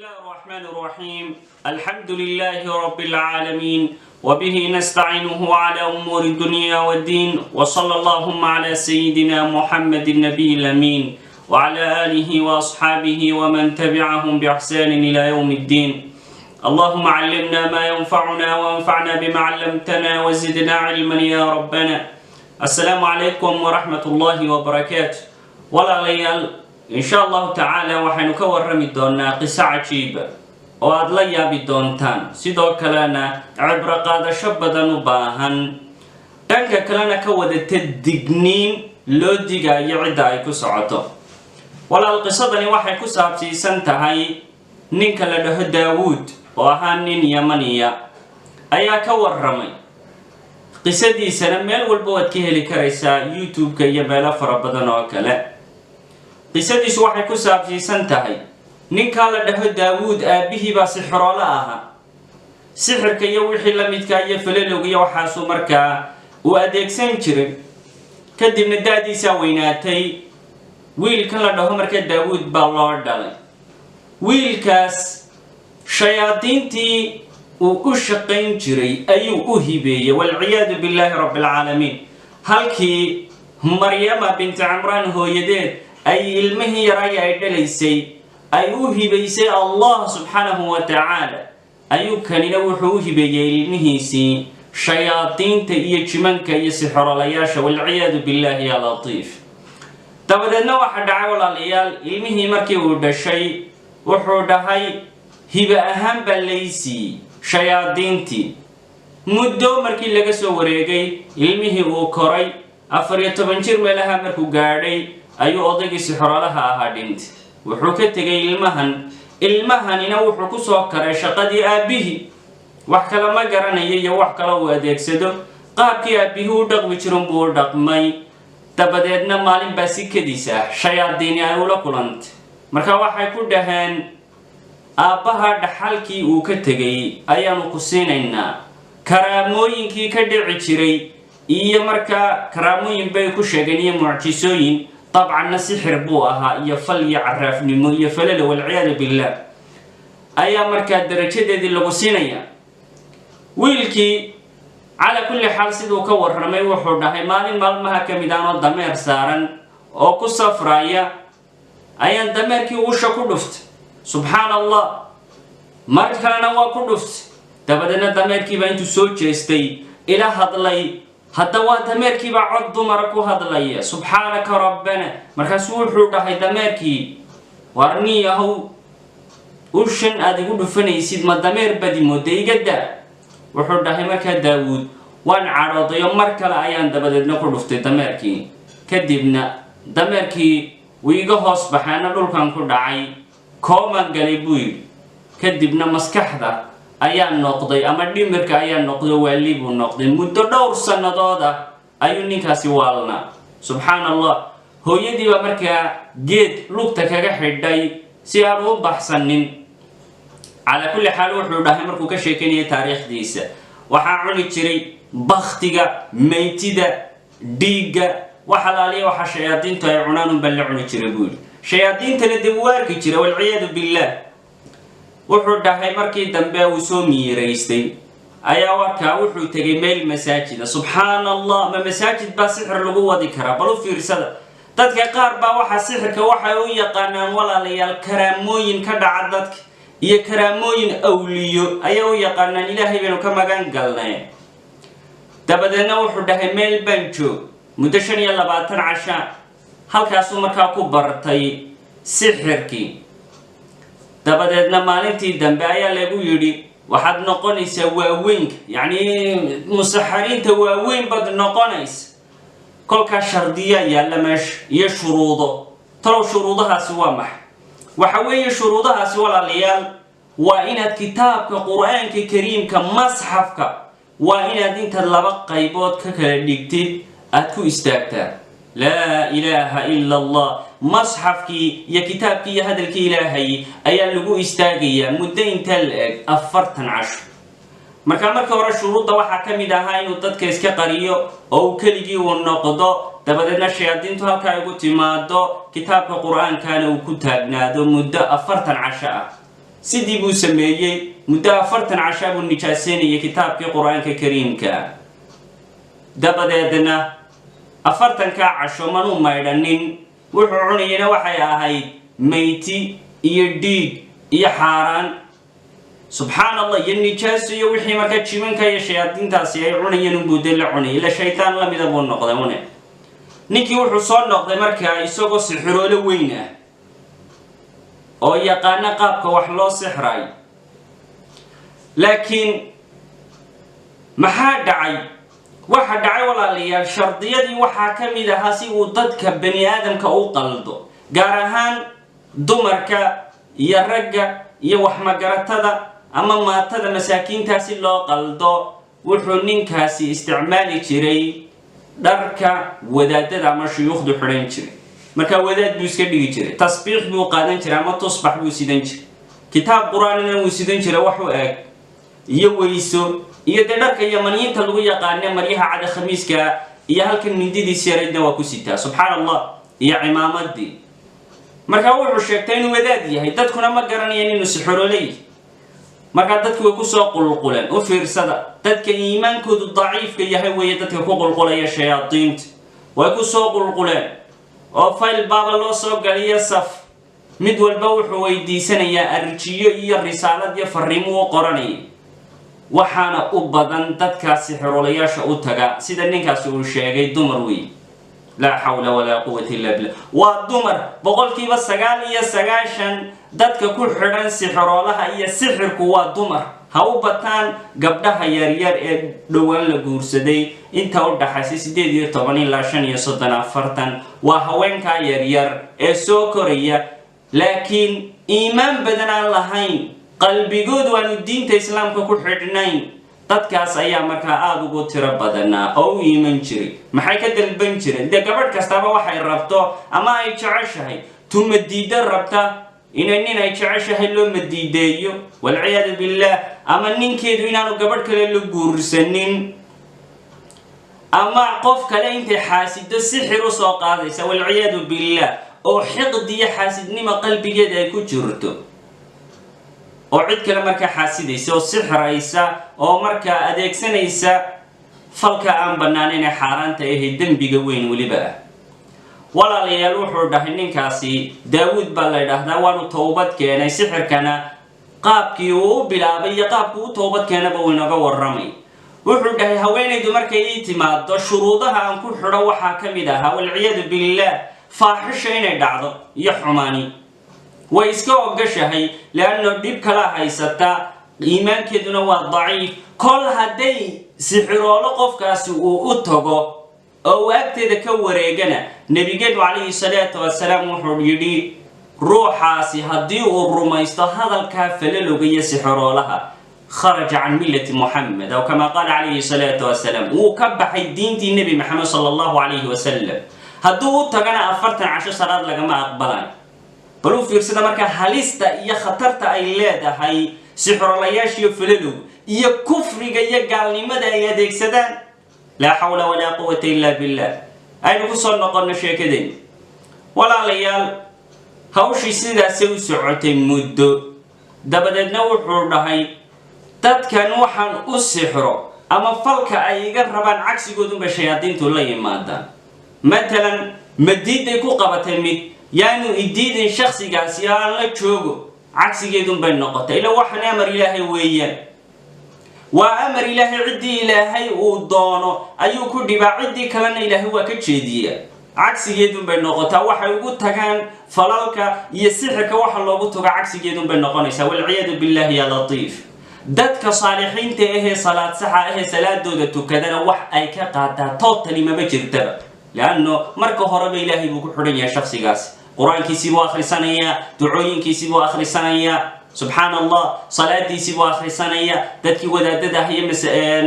الله الرحمن الرحيم. الحمد لله رب العالمين وبه نستعينه على أمور الدنيا والدين وصلى اللهم على سيدنا محمد النبي الأمين وعلى آله وأصحابه ومن تبعهم بإحسان إلى يوم الدين. اللهم علمنا ما ينفعنا وانفعنا بما علمتنا وزدنا علما يا ربنا. السلام عليكم ورحمة الله وبركاته. ولا ليال إن شاء الله تعالى وحين كورمي دونا قصة عجيبة وأدلا يابي دونتان سيدو كلانا عبر قادة شبدا نباهن تنكا كلانا كودة تدقنين لو ديقا يعدا يكسعطو ولا القصة داني وحي كساب سيسانتهاي نينكا لده داود وهان نين يمنية أيا كورمي قصة دي سنميل والبوات كيهلي كريسا يوتيوب كي يبالا فربدا وكلا qisadiisu waxay ku saabsiisan tahay ninka la dhaho Daawud aabihi baa sixroole aha sixirka iyo wixii la midka iyo falelowga iyo waxaas markaa uu adeegsan jiray kadibna daadiisa weynaatay wiilkan la dhaho markaa Daawud baa loo dhalay wiilkaas shayaadiintii uu u shaqayn jiray ayuu u hibeeyay wal ciyaadu billahi rabbil alamin halkii Maryama bint Imraan hooyadeed ay ilmihii yaray ay dhalaysay ay u hibaysay Allah subhanahu wa ta'ala ayu kanina wuxuu u hibeeyay ilmihiisii shayaadiinta iyo jimanka iyo sixroolayaasha wal ciyaadu billahi ya latiif dabadna waxa dhacay walaalayaal ilmihii markii uu dhashay wuxuu dhahay hiba ahaan balaysi shayaadiintii muddo markii laga soo wareegay ilmihii uu koray 14 jir meelaha markuu gaadhay ayuu odaygii sixroolaha ahaa dhintay wuxuu ka tagay ilmahanina wuxuu ku soo karay shaqadii aabihi wax kale ma garanayo iyo wax kale uu adeegsado qaabkii aabihi u dhaqmi jiray buu dhaqmay dabadeedna maalin baa si kadiisa shayaadiin ay ula kulantay marka waxay ku dhaheen aabaha dhaxalkii uu ka tagay ayaanu ku siinaynaa karaamooyinkii ka dhici jiray iyo marka karaamooyin bay ku sheegeen iyo mucjisooyin طبعا سحر بوها يفل يعرف نمو يفلل والعياذ بالله أيا مركا درجة دي لغسينيا ويلكي على كل حال سيدو كور رمي وحودا هاي مالين مالمها كميدانو دمير سارن او كسفرايا أيا دمير كي وشا كدفت سبحان الله مركانا وكدفت تبدنا دمير كي بانتو سوچيستي إلى هدلي hadda waa dameerkii baa cod dumar ku hadlaya subhanaka rabbana markaas wuxuu dhahay dameerkii warniyahow ushan aad igu dhufanaysid ma dameer badi moodayga wuxuu dhahay markaa Daawud waan caroodayo mar kale ayaan dabadeedna ku dhuftay dameerkii kadibna dameerkii wiiga hoos baxaana dhulkan ku dhacay kooman galay buu kadibna maskaxda ayaa noqday ama dhimirka ayaa noqday walibu noqday muddo dhowr sanadooda ayuu ninkaasi waalna subhanallah hooyadii baa markaa geed lugta kaga xidhay si aan u baxsanin ala kulli xaal wuxuu dhahay markuu ka sheekeynay taariikhdiisa waxa cuni jiray bakhtiga meeytida dhiiga waxa laaliyo waxa shayaadiintu ay cunaan bal cuni jiray buu shayaadiintana dib waarki jiray wal ciyaadu billah wuxuu dhahay markii dambe uu soo miiraystay ayaa warka wuxuu tagay meel masaajida subhanallah ma masaajid ba sixir lagu wadi kara bal u fiirsada dadka qaar baa waxa sixirka waxa uu yaqaanaan walaalayaal karaamooyin ka dhaca dadka iyo karaamooyin awliyo ayaa uu yaqaanaan ilaahay banu ka magan galnay dabadeedna wuxuu dhahay meel banjo muddo 25 casha halkaas uu markaa ku bartay sixirkii dabadeedna maalintii dambe ayaa lagu yiri waxaad noqonaysaa waaweyn yani musaxariinta waaweyn bad noqonaysa kolka shardiya yaala meesh iyo shuruudo talo shuruudahaasi waa maxay waxa weeye shuruudahaasi walaalayaal waa inaad kitaabka quraanka kariimka masxafka waa inaad inta laba qaybood ka kala dhigtid aad ku istaagtaa لا إله إلا الله مصحفكي يا كتابكي يا هذا الإلهي أيا لجو استاجية مدين تلقى أفرتن عشر مركا ورا الشروط ده وحكم ده هاي نقطة كيس كقرية أو كلجي والنقضة تبدلنا الشياطين تها كايقول تمادو كتاب القرآن كانوا كتابنا دو مدة أفرتن عشر sidii buu sameeyay muddo 40 casha buu nijaaseynayay kitaabkii quraanka kariimka dabadeedna 40 casho manuu maydhanin wuxuu cunayna waxay ahayd meyti iyo dhiig iyo xaaraan subhanallah iyo nijaas iyo wixii marka jimanka iyo shayaadiintaasi ay cunayeen buu dela cunay ila shaytaan la mid ah buu noqday ninkii wuxuu soo noqday markaa isagoo sixiroole weyn ah oo yaqaan qaabka wax loo sixray laakiin maxaa dhacay waxa dhacay walaalayaal shardiyadii waxa kamid ah si uu dadka bani aadamka u qaldo gaar ahaan dumarka iyo ragga iyo wax magaratada ama maatada masaakiintaasi loo qaldo wuxuu ninkaasi isticmaali jiray dharka wadaadada ama shuyuukhdu xidhan jiray marka wadaad buu iska dhigi jiray tasbiix buu qaadan jiray ama tusbax buu sidan jiray kitaab quraanina uu sidan jiray wax u eeg iyo weyso iyo dharka yamaniinta lagu yaqaan maryaha cad khamiiska iyo halkan mindidiisa yareedna waa ku sitaa subhanallah iyo imaamadii marka wuxuu sheegtay inuu wadaad yahay dadkuna ma garanayaan inuu sixroolay marka dadku way ku soo qulquleen oo fiirsada dadka iimaankoodu daciifka yahay way dadka ku qulqulaya shayaadiinta way ku soo qulquleen oo fayl baaba loo soo galiya saf mid walba wuxuu weydiisanayaa arjiyo iyo risaalad iyo fariimo oo qoranay waxaana u badan dadka sixroolayaasha u taga sida ninkaas uu sheegay dumar weey لا حول ولا قوة إلا بالله ودمر بقولكيبا 99 dadka ku xiran sixroolaha iyo sixirku waa dumar ha u bataan gabdhaha yar yar ee dhawaan la guursaday inta u dhaxaysay 18 ilaa 35 waa haweenka yar yar ee soo koraya laakiin iimaan badan aan lahayn qalbigoodu aan diinta islaamka ku xidhnayn dadkaas ayaa markaa aad ugu tiro badanaa oo iiman jiray maxay ka dalban jireen gabadh kastaba waxay rabto ama ay jeceshahay tuma diida rabta inay jeceshahay loo madiideeyo wal ciyaad billah ama ninkeedu inaanu gabadh kale la guursanin ama qof kale intay xaasido sixir u soo qaadaysa wal ciyaad billah oo xiqdiya xaasidnimo qalbigeeda ay ku jirto oo cid kale marka xaasidaysa oo sixiraysa oo marka adeegsanaysa falka aan banaanayn xaaraanta ah dambiga weyn waliba walaalayaal wuxuu dhahay ninkaasi Daawud baa la yiraahdaa waanu toobad keenay sixirkana qaabkii uu bilaabay iyo qaabkii uu toobad keenaba uu inaga waramay wuxuu dhahay haweenaydu markay ay timaado shuruudaha aan ku xidho waxa kamid ah wal ciyaad billah faaxisha inay dhacdo iyo xumaani way iska ogashahay laano dib kala haysata iimaankeeduna waa daciif kol haday sixiroolo qofkaasi uu u tago oo waqtiga ka wareegana nabigeenu alayhi salaatu wasalaam wuxuu yiri ruuxaasi hadii uu rumaysto hadalka falaloga iyo sixiroolaha خرج عن ملة محمد أو كما قال عليه الصلاة والسلام وكبح الدين دي النبي محمد صلى الله عليه وسلم هدو تغنى 14 صلاة لغما أقبلان بلو في رسالة مركا هاليستا إيا خطرتا أي لادا هاي سحر الله ياشي فللو إيا كفر إيا قال لماذا إيا ديك سدان لا حول ولا قوة إلا بالله أين قصر نقلنا شيء كدين ولا ليال هاوشي سيدا سيو سعوتين مدو دبدنا وحورنا هاي dadkan waxaan u sixro ama falka ay iga rabaan cagsigoodu ba shayaadiintu la yimaadaan مثلا مديد ku qabatay mid yaanu idiidin shakhsigaasi aan la joogo cagsigeedun bay noqotay ila waxaan amar ilaahay weeyaan wa amar ilaahay cidii ilaahay uu doono ayuu ku dhibaa cidii kalena ilaahay waa ka jeediya cagsigeedun bay noqotaa waxay ugu tagaan falalka iyo sixirka waxa loogu tago cagsigeedun bay noqonaysaa wal ciyaad billahi ya latiif dadka saalixiinta ah salaad saxa ah salaadooda tukadana wax ay ka qaataa totally ma jirtaba laano marka horeba ilaahay buu ku xidhan yahay shakhsigaas quraankiisa buu akhrisanaya ducooyinkiisa buu akhrisanaya subhanallah salaadiisa buu akhrisanaya dadkii wadaadada ah iyo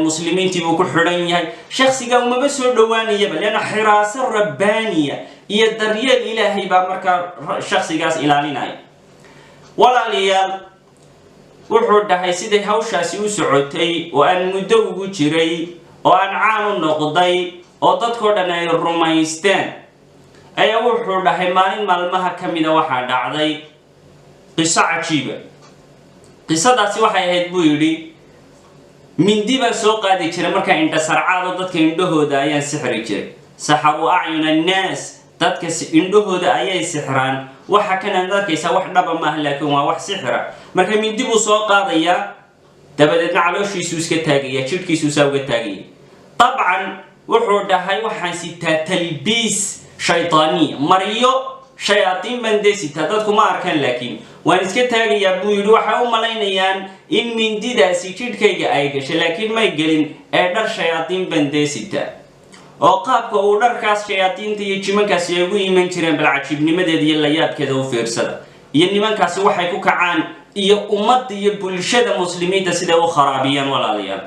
muslimiintii buu ku xidhan yahay shakhsiga uma soo dhawaanaya laana xiraasa rabbaaniya iyo daryeel ilaahay baa marka shakhsigaas ilaalinaya walaaliyaal wuxuu dhahay sidii hawshaasi u socotay oo aan muddo ugu jiray oo aan caan u noqday oo dadkoo dhan ay rumaysteen ayaa wuxuu dhahay maalin maalmaha kamida waxa dhacday qiso cajiib qisadaasi waxay ahayd buu yidhi mindi baan soo qaadi jiray markaa indha sarcaado dadka indhahooda ayaan sixri jiray saxaru acyuna annaas dadka indhahooda ayay sixraan waxa kana arkaysaa wax dhaba maaha laakiin waa wax sixra marka mindi buu soo qaadayaa dabadeedna calooshiisu iska taagaya jidhkiisu saa uga taagaya dabcan wuxuu dhahay waxaan sitaa talbiis shaytaani mariyo shayaatiin baan dee sitaa dadku ma arkaan laakiin waan iska taagayaa buu yidhi waxay u malaynayaan in mindidaasi jidhkayga ay gashay laakiin may gelin ee dhar shayaatiin baan dee sitaa oo qaabka uu dharkaas shayaatiinta iyo jimankaasi ay ugu iman jireen bal cajiibnimadeeda iyo layaabkeeda u fiirsada iyo nimankaasi waxay ku kacaan iyo ummadda iyo bulshada muslimiinta siday u kharaabiyaan walaalayaal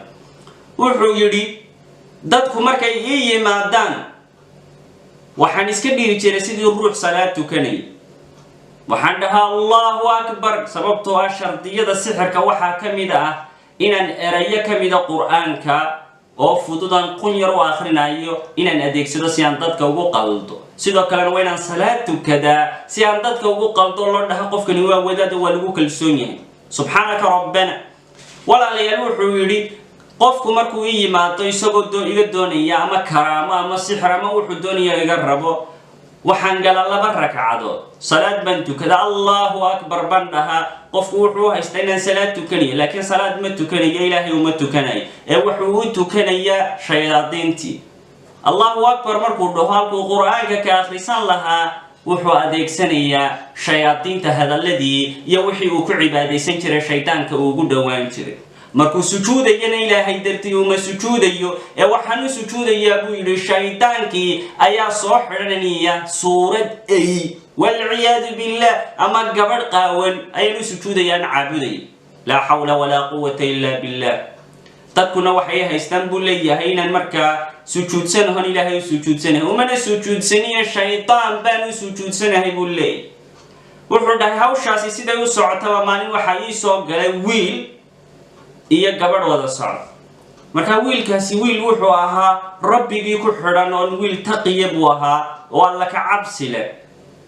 wuxuu yidhi dadku markay ii yimaadaan waxaan iska dhigi jiray sidii ruux salaad tukanay waxaan dhahaa allahu akbar sababtoo ah shardiyada sixirka waxaa ka mid ah inaan erayo ka mida qur-aanka oo fududan qun yar u akhrinayo inaan adeegsado si aan dadka ugu qaldo sidoo kalena waa inaan salaad tukadaa si aan dadka ugu qaldo loo dhaha qofkani waa wadaada waa lagu kalsoon yahay subxaanaka rabbana walaalayaal wuxuu yidhi qofku markuu ii yimaado isagoo iga doonaya ama karaamo ama sixir ama wuxuu doonaya iga rabo waxaan galaa 2 ragcadood salaad baan tukada allahu akbar baan dhahaa qofku wuxuu haystaa inaan salaad tukanayo laakiin salaad ma tukanayo ilaahay uma tukanayo ee wuxuu u tukanayaa shayaadiintii allahu akbar markuu dhaho halkuu qur-aanka ka akhrisan lahaa wuxuu adeegsanayaa shayaadiinta hadalladii iyo wixii uu ku cibaadaysan jiray shaydaanka uu ugu dhowaan jiray markuu sujuudayana ilaahay dartii uma sujuudayo ee waxaan u sujuudayaa buu yidhi shaydaankii ayaa soo xidhanaya suurad ay walciyaadu billah ama gabadh qaawan ayaan u sujuudayaan caabudaya laa xawla walaa quwata illaa billah dadkuna waxay haystaan buu leeyahay inaan markaa sujuudsanahan ilaahay u sujuudsanahay umana sujuudsaniya shaydaan baan u sujuudsanahay buu leeyahay wuxuu dhahay hawshaasi siday u socotaba maalin waxaa ii soo galay wiil iyo gabadh wada socod marka wiilkaasi wiil wuxuu ahaa rabbigii ku xidhan oo wiil taqiya buu ahaa oo alla ka cabsi leh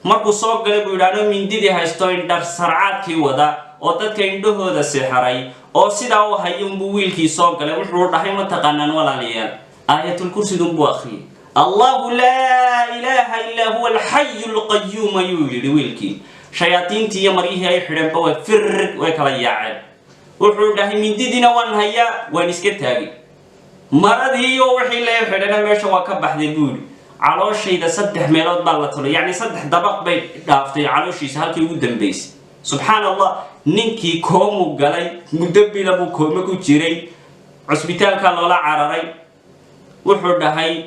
markuu soo galay buu yidhaahdo mindidii haysto indhar sarcaadkii wada oo dadka indhahooda sixray oo sidaa u hayo unbuu wiilkii soo galay wuxuu dhahay ma taqaanaan walaalayaal aayatul kursidun buu akhriyay allahu laa ilaaha illaa huwa alxayu alqayuum ayuu yidhi wiilkii shayaatiintii iyo maryihii ay xidheenba way kala yaaceen wuxuu dhahay mindidiina waan hayaa waan iska taagay maradii iyo wixii la xidhana meesha waa ka baxday buu yidhi calooshayda 3 meelood baa la tolay yacni 3 dabaq bay dhaaftay calooshiisa halkii ugu dambaysay subxaan allah ninkii koomu galay muddo bila buu koome ku jiray cusbitaalka loola cararay wuxuu dhahay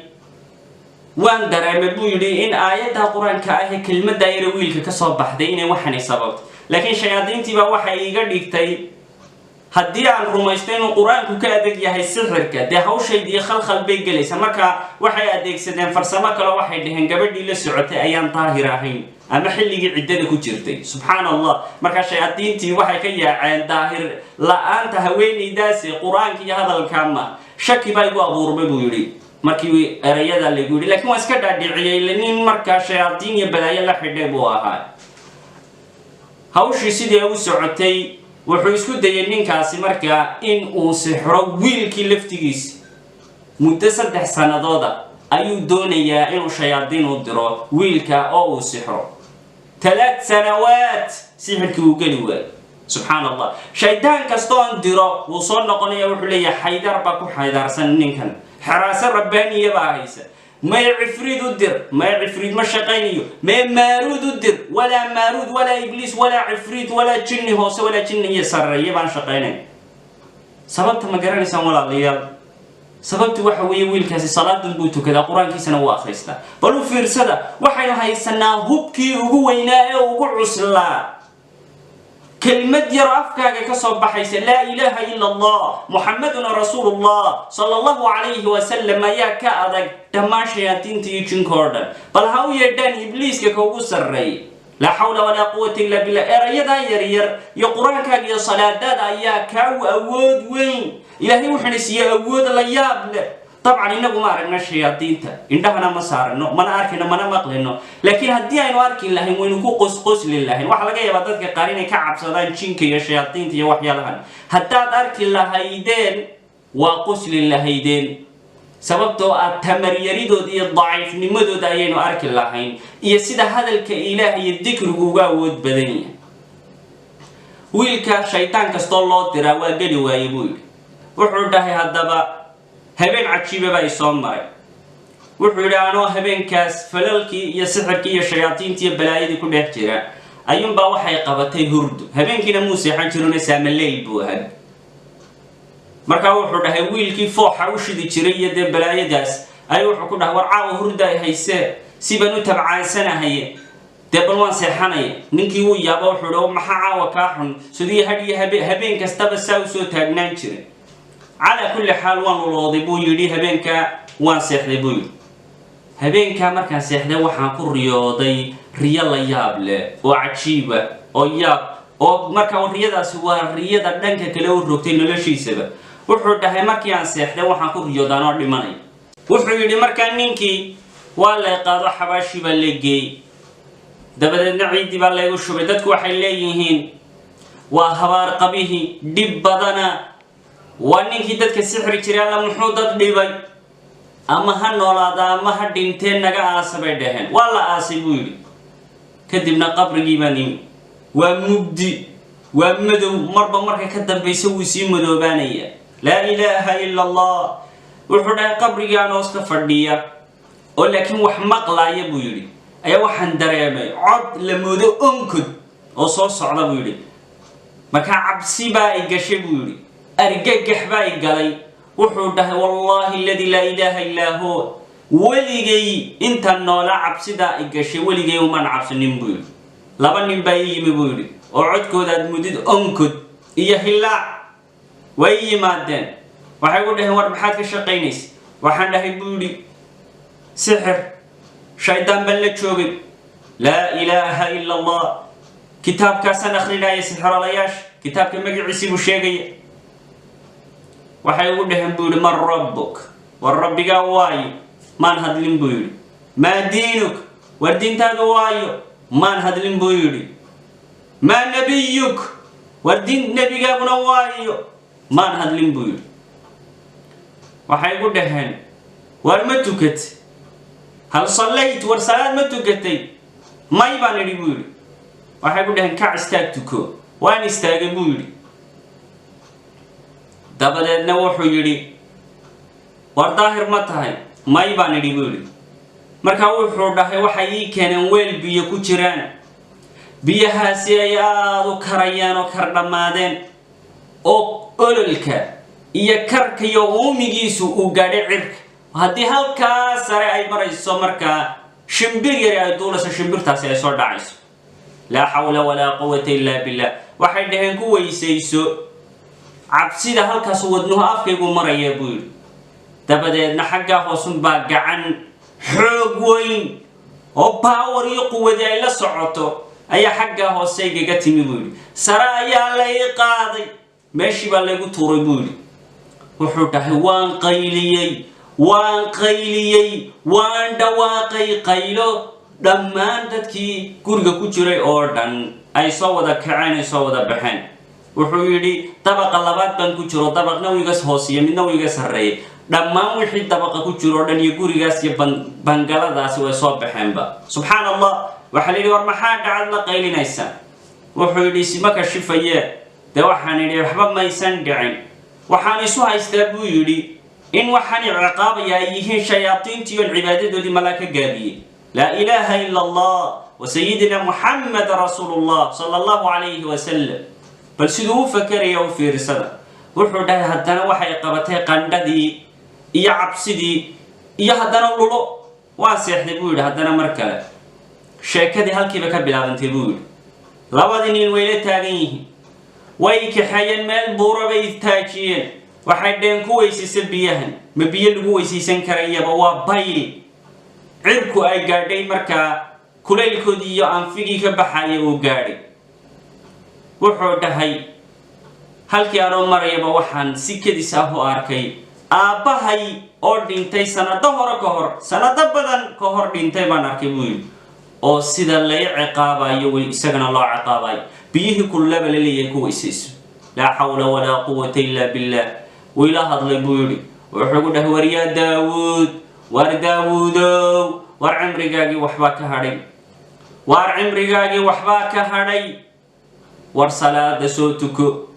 waan dareemay buu yidhi in aayadda qur-aanka ah ee kelmadda yar wiilka ka soo baxday inay waxani sababto laakiin shayaadiintii baa waxay iga dhigtay haddii aan rumaysto inuu qur-aanku ka adeeg yahay sixirka dee hawshaydii khalkhal bay gelaysa marka waxay adeegsadeen farsamo kale waxay dhaheen gabadhii la socotay ayaan daahir ahayn ama xilligii ciddada ku jirtay subxaan allah marka shayaadiintii waxay ka yaaceen daahir la-aanta haweenaydaasi qur-aanka iyo hadalkaama shaki baa igu abuurmay buu yidhi markii erayada lagu yidhi laakiin waa iska dhaadhiciyey nin markaa shayaadiin iyo balaayo la xidhay buu ahaa hawshii sidii u socotay wuxuu isku dayay ninkaasi markaa in uu sixro wiilkii laftigiisa muddo 3 sanadooda ayuu doonayaa inuu shayaadiin u diro wiilka oo uu sixro 3 sanawaat sixirkii uu geli waayay subxaan allah shaydaan kastoo aan diro wuu soo noqonaya wuxuu leeyahay xaydar baa ku xaydaarsan ninkan xaraasa rabbaaniya baa haysa ما عفريت الدر ما عفريت ما شقينيو ما مارود الدر ولا مارود ولا إبليس ولا عفريت ولا جن هوس ولا جن يسر يبان شقينين سببت ما قراني سامولا ليال سببت وحوي ويل كاسي صلاة دنبوتو كذا قرآن كي سنة واخرستا بلو في رسالة وحي هاي السنة هبكي وقويناء وقعسلا كلمة يرافكا كصوب بحيث لا إله إلا الله محمد رسول الله صلى الله عليه وسلم يا كأذك تماشياتين تيجين كوردا بل هاو يدان إبليس كوكو سري لا حول ولا قوة إلا بالله إريدا يرير يقران كاك يا صلاة دادا يا كاو أود وين إلهي وحنس يا أود لا يابل طبعا إنكم ما أركنا الشياطين إنها ما صارنا ما نأركنا ما نمقلنا لكن هدي أي نأرك الله وينكو قص لله وحلا جاي بدك قارين كعب صدان شينك يا شياطين يا وحيا لهن حتى أرك الله هيدين وقص لله هيدين سببته التمر يريد دي الضعيف نمدو داين وأرك الله هين يسيد هذا الكإله يذكر جوجود بدنيا ويلك شيطان كستولو ترى وجدي ويبوي وحده هذا هبين عجيبة بايصام ماي وحدانو هبين كاس فللكي يسحركي الشياطين تي بلايدي كل يحجرا أيوم باوحي قبتي هرد هبين كنا موسى حجرون سام الليل بوهد مركا وحده ويلكي فوحة وشدي تريه دي بلايداس أيوه حكونا ورعاو هردا هيسا سيبنو تبعان سنة هي دبلوان سيحاني ننكي ويابا وحدو محاعا وكاحن سدي هدي هبين كاستبا ساوسو تاقنان جرين على كل حال وان الوضي بو يدي هبينك وان سيحدي بو هبينك مركان سيحدي وحان كو رياضي ريالا يابله وعجيبة وياب ومركان رياضة سوا رياضة دانك كلاو الروكتين نلاشي سبا وحده مركان سيحدي وحان كو رياضة نار لماني وحده مركان نينكي ولا يقاضو حباشي بالليجي دبدا نعيدي بالليجو شبدتك وحيليهين وهبار قبيه دب بدنا وانكي ددك سحر جري الله محودد ديبay ama ha noolaada ama ha dhinteen naga aasabay dhahan wala aasibu yiri kadibna qabrigi bani waa mugdi waa madow marba marka ka dambaysa uu sii madoobaanaya la ilaaha illa allah wuxuu dhahay qabrigi aan hoos ka fadhiya oo laakiin wax maqlaaya buu yiri ayaa waxaan dareemay cod la moodo onkud oo soo socda buu yiri marka cabsi baa ay gashay buu yiri أرجع باي قالي وحده والله الذي لا إله إلا هو وليجي أنت النولا عبسدا إجشي وليجي ومن عبس نبوي لبن نباي مبوري وعد كود مدد أنكد يهلا وأي مادن وحيقول له ورب حد الشقينيس وحنا هيبوري سحر شيطان بلك شوقي لا إله إلا الله كتاب كاسن أخرنا يسحر علياش كتاب كم يعيسي بشيء وحيقول لهم بيقول من ربك والرب قواي ما نهدلين بيقول ما دينك والدين تقواي ما نهدلين بيقول ما نبيك والدين نبي قواي ما نهدلين بيقول وحيقول لهم ورمتكت هل صليت ورسالات متكتي ما يبان لي بيقول وحيقول لهم كعستاكتكو وان استاقي بيقول dabadeedna wuxuu yiri war daahir ma tahay may baan idhi buuli marka wuxuu dhahay waxa ii keenan weel biyo ku jiraan biyahaasi ay aad u karayaan oo kar dhamaadeen oo ololka iyo karka iyo uumigiisu uu gaadhay cirka haddii halkaas sare ay marayso marka shimbir yar ay duulayso shimbirtaasi ay soo dhacayso laa xawla walaa quwwata illaa billah waxay dhaheen ku weysayso عبسيده هلكاس ودنه afkaygu maraya buu dabadeedna xagga hoosun baa gacan xoog weyn oo power iyo quwad ay la socoto ayaa xagga hoosayga timi buu sara ayaa la qaaday meeshii baa lagu tuuray buu wuxuu dhahay waan qayliyay waan dhawaaqay qaylo dhammaan dadkii guriga ku jiray oo dhan ay soo wada kaceen soo wada baxeen wuxuu yiri tabaqa labaad baan ku jiro tabaqna wiigas hoosiyo midna wiigas sareey dhammaan wixii tabaqa ku jiro dhan iyo gurigaas iyo bangaladaas way soo baxeenba subhanallah waxa la yiri war maxaa dhacad la qaylinaysa wuxuu yiri simaka shifaye de waxaan yiri waxba ma aysan dhicin waxaan isu haystaa buu yiri in waxaan ciqaab yihiin shayaatiintii iyo cibaadadoodii malaaka gaabiyay la ilaaha illa allah wa sayyidina muhammad rasuulullah sallallahu alayhi wa sallam بل سيدو فكري أو في رسالة وحده هدنا وحي قبته قنددي يا عبسدي يا هدنا لولو واسع نبود هدنا مركلة شيكدي هالكي بك بلادن تبود لابدين الويلة تاغيه ويك حيا مال بورا بيتاجين وحدين كويس سبيهن مبين كويس سنكريا بوا باي عركو أي قاردي مركا كليل كودي أنفيكي كبحايا وقاردي wuxuu dhahay halkii aan marayba waxaan si kadis ah u arkay aabbahay oo dhintay sanado hore ka hor sanado badan ka hor dhintay baan arkay buu yidhi oo sida lay ciqaabayo way isagana loo ciqaabayo biyihii kullaba la leeyahay ku weysayso laa xawla walaa quwwata illa billah wiila hadlay buu yidhi wuxuu ku dhahay war yaa daawuud war daawuudow war cimrigaagii waxbaa ka hadhay war cimrigaagii waxbaa ka hadhay war salaada soo tuko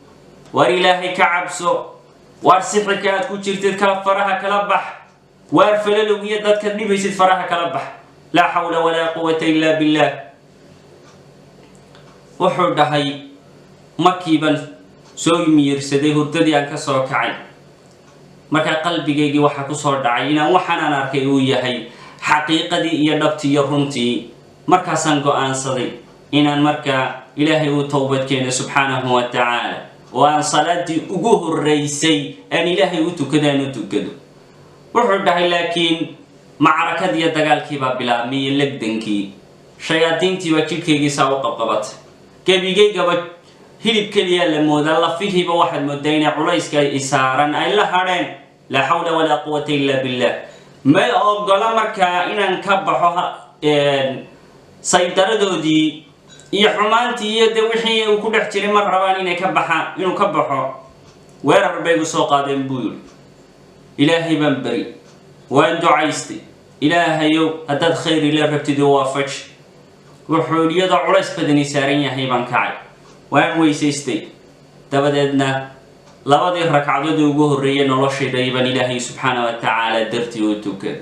war ilaahay ka cabso war sixirka aad ku jirtid kala faraha kala bax war falalow iyo dadka dhibaysid faraha kala bax laa xawla walaa quwwata illa billah wuxuu dhahay markiiban soo miyirsaday hurdadii aan ka soo kacay marka qalbigaygii waxa ku soo dhacay inaan waxaan arkay uu yahay xaqiiqadii iyo dhabtii iyo runtii markaasaan go'aansaday inaan markaa ilaahay uu tawbad keeno subxaanahu wa tacaala oo aan salaadii ugu horeysay aan ilaahay u tukadaan u tukado wuxuu dhahay laakiin macrakadii iyo dagaalkii baa bilaabmay legdankii shayaadiintii baa jidhkaygii saa u qabqabatay gebigaygaba hilib keliya la moodaa lafihiiba waxaad moodaa inay culayska isaaran ay la hadheen laa xawla walaa quwwata illa billah ma ogola markaa inaan ka baxo saydaradoodii iyo xumaantii iyo de wixii uu ku dhex jiray mar rabaan inay ka baxaan inuu ka baxo weerar bay gu soo qaadeen buu yidhi ilaahay baan bari waan ducaystay ilaahayow haddaad khayr ila rabtid oo waafaj wuxuu yidhi iyadoo culays badani saaran yahay baan kacay waan weysaystay dabadeedna labadii ragcadood ugu horreeyay noloshayda baan ilaahay subxaana wa tacaala dartii u tukaday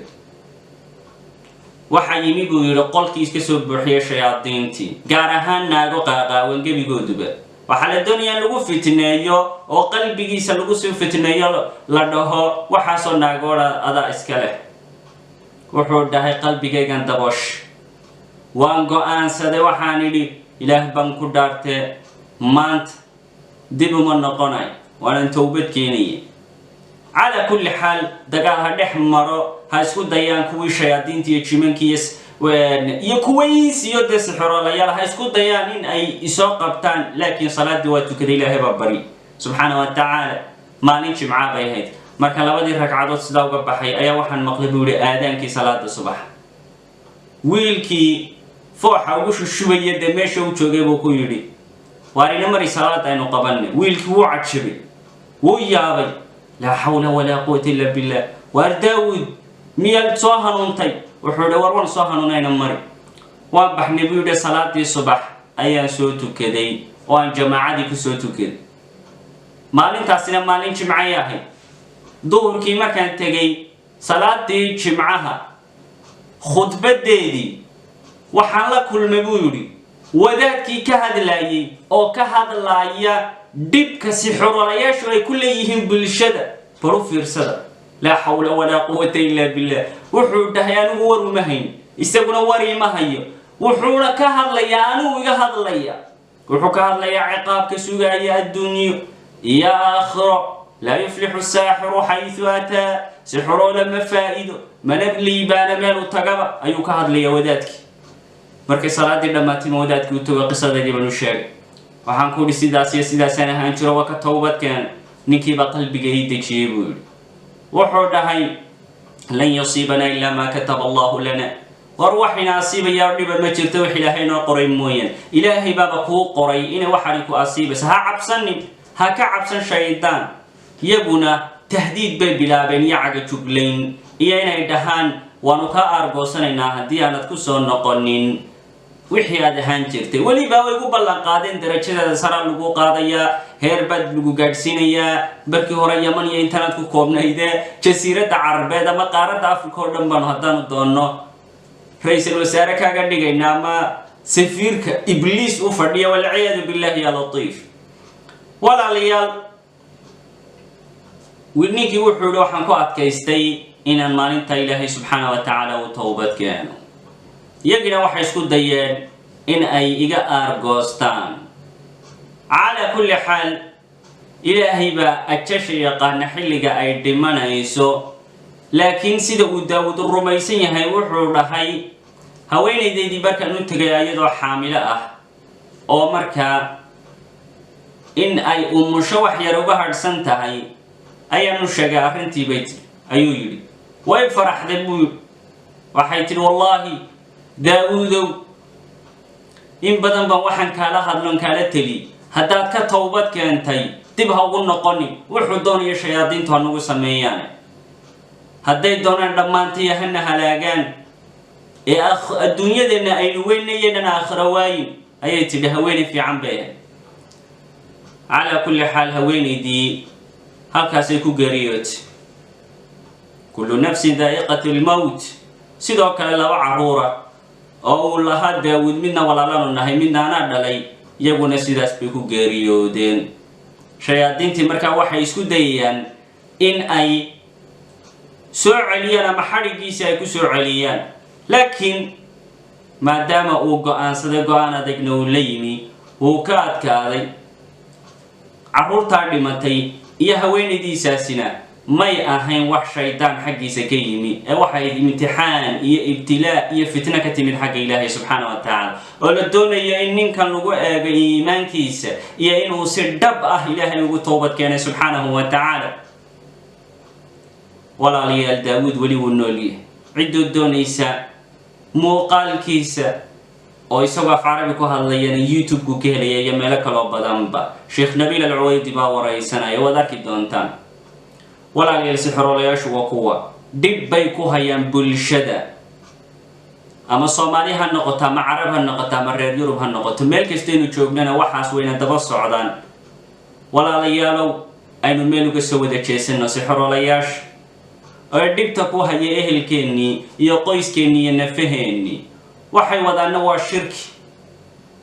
waxaa yimi buu yidhi qolkii iska soo buuxiyay shayaadiintii gaar ahaan naago qaaqaawan gebigooduba waxaa la doonayaa in lagu fitneeyo oo qalbigiisa lagu soo fitneeyo la dhaho waxaasoo naagooda adaa iska leh wuxuu dhahay qalbigaygan daboosh waan go'aansaday waxaan idhi ilaah baan ku dhaartee maanta dib uma noqonay waanan towbad keenaya calaa kulli xaal dagaal ha dhex maro ha isku dayaan kuwii shayaadiinta iyo jimankii iyo kuways iyo dee sixirolayaal ha isku dayaan in ay isoo qabtaan laakiin salaadii waa tukaday ilaahay baa bari subxaana wa tacaala maalin jimcaa bay ahayd marka labadii ragcadood sidaa uga baxay ayaa waxaan maqlay buu yihi aadaankii salaada subax wiilkii fooxa ugu shushubaya dee meesha u joogay buu ku yidhi waar ina mari salaad aynu qabanay wiilkii wuu cajabay wuu yaabay laa xawla walaa quwwata illa billah waar daawuud miyaad soo hanuuntay wuxuu yidhi war waan soo hanuunayna mari waan baxnay buu yidhi salaadii subax ayaan soo tukaday oo aan jamaacadii ku soo tukaday maalintaasina maalin jimcay ahayd duhurkii markaan tegay salaadii jimcaha khudbadeedii waxaan la kulmay buu yidhi wadaadkii ka hadlaayay oo ka hadlaaya dhibka sixirolayaashu ay ku leeyihiin bulshada baru fiirsada laa xawla walaa quwwata illa billah wuxuu dhahay anigu war uma hayn isaguna war ima hayo wuxuuna ka hadlayaa anigu iga hadlaya wuxuu ka hadlayaa ciqaabka sugaaya adduunyo iyo aakhiro laa yuflixu saaxiru xaysu ataa sixiroola ma faa'iido mana liibaana meel u tagaba ayuu ka hadlayaa wadaadkii markay salaadii dhammaatay ma wadaadkii u tago qisadeedii baan u sheegay waxaan ku yidhi sidaas iyo sidaasaan ahaan jiro waa ka towbad keen ninkiibaa qalbiga ii dejiyey buu yidhi wuxuu dhahay lan yusiibanaa ilaa maa kataba allahu lana war wax ina asiibayaa dhiba ma jirto wax ilaahay noo qoray mooyaan ilaahay baaba kuu qoray inay waxani ku asiibaysa ha cabsanin ha ka cabsan shaydaan iyaguna tahdiid bay bilaabeen iyo cagajuglayn iyo inay dhahaan waanu kaa aargoosanaynaa haddii aanad ku soo noqonin wixii aad ahaan jirtay weliba way ugu ballan qaadeen darajadaada saraa lagu qaadayaa heer baad lagu gaadhsiinayaa barkii hore yaman iyo intaanaad ku koobnaydee jasiiradda carabeed ama qaaradda africa oo dhan baanu haddaanu doonno ra-iisul wasaare kaaga dhigayna ama safiirka ibliis u fadhiya walciyaadu billahi ya latiif walaalayaal ninkii wuxuu yidhi waxaan ku adkaystay inaan maalinta ilaahay subxaana wa tacaala u towbad keeno iyagina waxay isku dayeen in ay iga aargoostaan calaa kulli xaal ilaahay baa ajasha yaqaana xilliga ay dhimanayso laakiin sida uu daawud rumaysan yahay wuxuu dhahay haweenaydaydii markaan u tegay iyadoo xaamilo ah oo markaa in ay umusho wax yar uga hadhsan tahay ayaanu sheegay arrintii bay tiri ayuu yidhi way faraxday buu yidhi waxay tiri wallaahi daawuudow in badan baan waxaan kaala hadlon kaala teli haddaad ka towbad keentay dib ha ugu noqonin wuxuu doonayo shayaadiintu ha nagu sameeyaan hadday doonaan dhammaantay hana halaagaan ee adduunyadeenna aynu weynayeenan aakhiro waayin ayay tidhi haweeney fiican bay ahayd calaa kulli xaal haweenaydii halkaasay ku geeriyootay kullu nafsin daa'iqatu lmowt sidoo kale laba carruura oo uu lahaa daawuud midna walaalanu nahay midna anaa dhalay iyaguna sidaas bay ku geeriyoodeen shayaadiintii markaa waxay isku dayayaan in ay soo celiyaan ama xadhigiisii ay ku soo celiyaan laakiin maadaama uu go-aansaday go-aan adagna uu la yimi wuu ka adkaaday carruurtaa dhimatay iyo haweenaydiisaasina may ahayn wax shaydaan xaggiisa ka yimi ee waxay imtixaan iyo ibtilaa iyo fitna ka timid xagga ilaahay subxaanahu wa tacaala oo la doonayo in ninkan lagu eego iimaankiisa iyo inuu si dhab ah ilaahay ugu toobad keenay subxaanahu wa tacaala walaalayaal daawuud weli wuu nool yahay cidduu doonaysa muuqaalkiisa oo isagoo af carabi ku hadlayana youtube-ku ka helaya iyo meelo kaloo badanba sheekh nabiil alcuwaydi baa waraysanaya waad arki doontaan walaalayaal sixiroolayaashu waa kuwa dhib bay ku hayaan bulshada ama soomaali ha noqoto ama carab ha noqoto ama reer yurub ha noqoto meel kastaynu joognana waxaas wayna daba socdaan walaalayaalow aynu meel uga soo wada jeesano sixiroolayaasha oo dhibta ku haya ehelkeennii iyo qoyskeennii iyo nafaheennii waxay wadaana waa shirki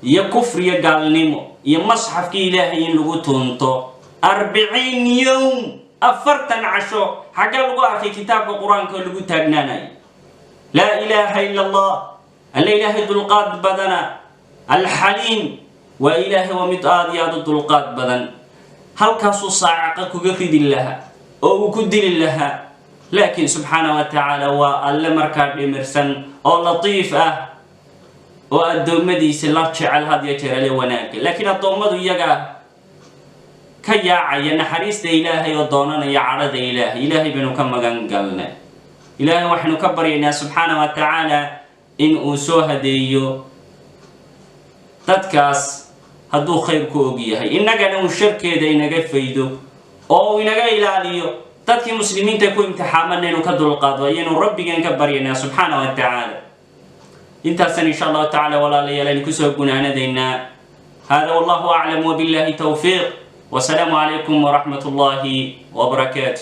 iyo kufri iyo gaalnimo iyo masxafkii ilaahay in lagu tunto 40 yowm 40 casho xagga lagu arkay kitaabka quraanka lagu taagnaanay la ilaha illa allah alla ilaahay dulqaad badana alxaliim wa ilaahay wa mid aad dulqaad badan halkaasuu saacaqa kuga ridi laha oo ku dili laha laakiin subxaanahu wa tacaala waa alle markaa dhimirsan oo latiif ah oo addoommadiisa la jecel had iyo jeer le wanaagga laakiin addoommadu iyaga ka yaacaya naxariista ilaahay oo doonanaya cadhada ilaahay baynu ka magan galnay ilaahay waxaynu ka baryaynaa subxaanahu wa tacaala in uu soo hadeeyo dadkaas hadduu khayr ku og yahay innagana uu sharkeeda inaga faydo oo inaga ilaaliyo dadkii muslimiinta ku imtixaamanna inuu ka dulqaado ayaynu rabbigeen ka baryaynaa subxaanahu wa tacaala intaasna insha allahu tacaala walaalayaal aynu kusoo gunaanadaynaa hada wallahu aclam wabillahi tawfiiq wasalaamu calaykum waraxmat ullahi wabarakaatu